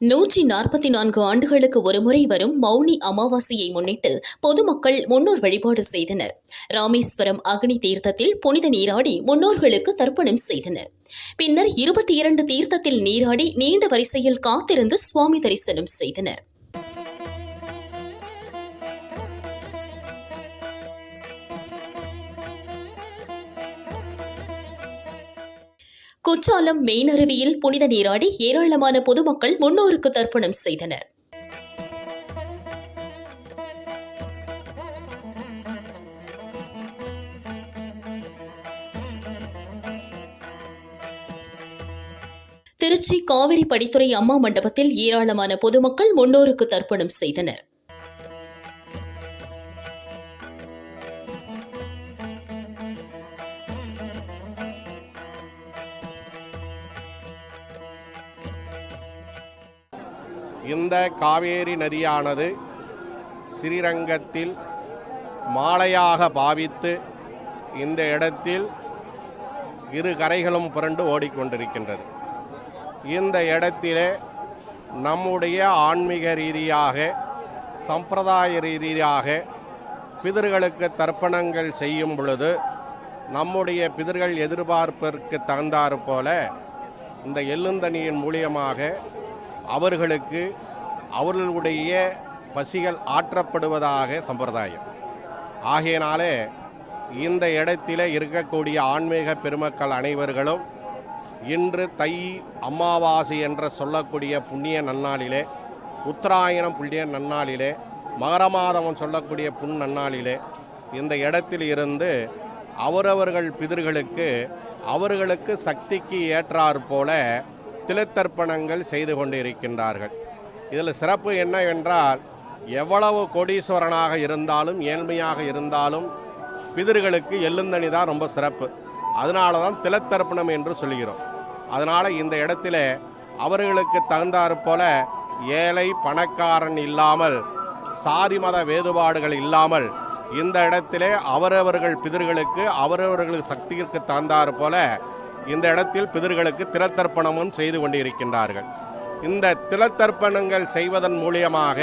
144 ஆண்டுகளுக்கு ஒருமுறை வரும் மௌனி அமாவாசையை முன்னிட்டு பொதுமக்கள் முன்னோர் வழிபாடு செய்தனர். ராமேஸ்வரம் அக்னி தீர்த்தத்தில் புனித நீராடி முன்னோர்களுக்கு தர்ப்பணம் செய்தனர். பின்னர் 22 தீர்த்தத்தில் நீராடி நீண்ட வரிசையில் காத்திருந்து சுவாமி தரிசனம் செய்தனர். குற்றாலம் மெயினருவியில் புனித நீராடி ஏராளமான பொதுமக்கள் முன்னோருக்கு தர்ப்பணம் செய்தனர். திருச்சி காவிரி படித்துறை அம்மா மண்டபத்தில் ஏராளமான பொதுமக்கள் முன்னோருக்கு தர்ப்பணம் செய்தனர். இந்த காவேரி நதியானது ஸ்ரீரங்கத்தில் மாலையாக பாவித்து இந்த இடத்தில் இரு கரைகளும் புரண்டு ஓடிக்கொண்டிருக்கின்றது. இந்த இடத்திலே நம்முடைய ஆன்மீக ரீதியாக சம்பிரதாய ரீதியாக பிதர்களுக்கு தர்ப்பணங்கள் செய்யும் பொழுது நம்முடைய பிதர்கள் எதிர்பார்ப்பிற்கு தகுந்தாறு போல இந்த எள்ளுந்தண்ணியின் மூலியமாக அவர்களுக்கு அவர்களுடைய பசிகள் ஆற்றப்படுவதாக சம்பிரதாயம். ஆகையினாலே இந்த இடத்திலே இருக்கக்கூடிய ஆன்மீக பெருமக்கள் அனைவர்களும் இன்று தை அமாவாசை என்று சொல்லக்கூடிய புண்ணிய நன்னாளிலே, உத்தராயணம் புண்ணிய நன்னாளிலே, மகர மாதம் சொல்லக்கூடிய நன்னாளிலே இந்த இடத்தில் இருந்து அவரவர்கள் பிதர்களுக்கு அவர்களுக்கு சக்திக்கு ஏற்றாற் போல திலத்தர்ப்பணங்கள் செய்து கொண்டிருக்கின்றார்கள். இதில் சிறப்பு என்னவென்றால், எவ்வளவு கோடீஸ்வரனாக இருந்தாலும் ஏழ்மையாக இருந்தாலும் பிதர்களுக்கு எள்ளுந்தணி தான் ரொம்ப சிறப்பு. அதனால தான் திலத்தர்ப்பணம் என்று சொல்கிறோம். அதனால் இந்த இடத்துல அவர்களுக்கு தகுந்தாற் போல ஏழை பணக்காரன் இல்லாமல், சாதி மத வேறுபாடுகள் இல்லாமல் இந்த இடத்திலே அவரவர்கள் பிதர்களுக்கு அவரவர்கள் சக்திக்கு தகுந்தாற் போல இந்த இடத்தில் பிதர்களுக்கு திலத்தர்ப்பணமும் செய்து கொண்டிருக்கின்றார்கள். இந்த திலத்தர்ப்பணங்கள் செய்வதன் மூலியமாக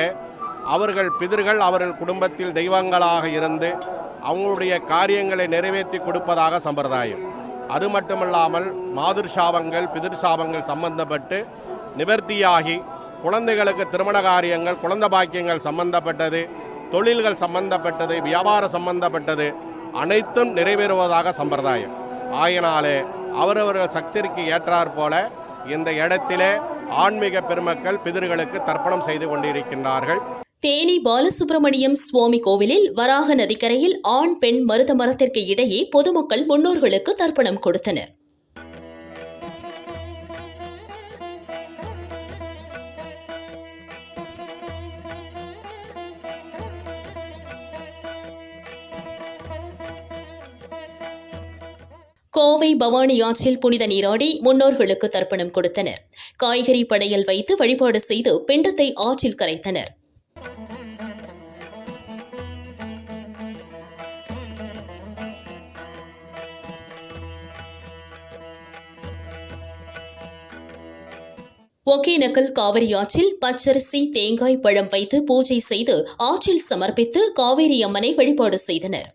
அவர்கள் பிதர்கள் அவர்கள் குடும்பத்தில் தெய்வங்களாக இருந்து அவங்களுடைய காரியங்களை நிறைவேற்றி கொடுப்பதாக சம்பிரதாயம். அது மட்டுமல்லாமல் மாதுர் சாபங்கள் பிதிர் சாபங்கள் சம்பந்தப்பட்டு நிவர்த்தியாகி குழந்தைகளுக்கு திருமண காரியங்கள், குழந்தை பாக்கியங்கள் சம்பந்தப்பட்டது, தொழில்கள் சம்பந்தப்பட்டது, வியாபாரம் சம்பந்தப்பட்டது அனைத்தும் நிறைவேறுவதாக சம்பிரதாயம். ஆயினாலே அவரவர்கள் சக்திக்கு ஏற்றாற் போல இந்த இடத்திலே ஆன்மீக பெருமக்கள் பிதர்களுக்கு தர்ப்பணம் செய்து கொண்டிருக்கின்றார்கள். தேனி பாலசுப்பிரமணியம் சுவாமி கோவிலில் வராக நதிக்கரையில் ஆண் பெண் மருத மரத்திற்கு இடையே பொதுமக்கள் முன்னோர்களுக்கு தர்ப்பணம் கொடுத்தனர். கோவை பவானி ஆற்றில் புனித நீராடி முன்னோர்களுக்கு தர்ப்பணம் கொடுத்தனர். காய்கறி படையல் வைத்து வழிபாடு செய்து பிண்டத்தை ஆற்றில் கரைத்தனர். ஒகேனக்கல் காவிரி ஆற்றில் பச்சரிசி தேங்காய் பழம் வைத்து பூஜை செய்து ஆற்றில் சமர்ப்பித்து காவேரி அம்மனை வழிபாடு செய்தனர்.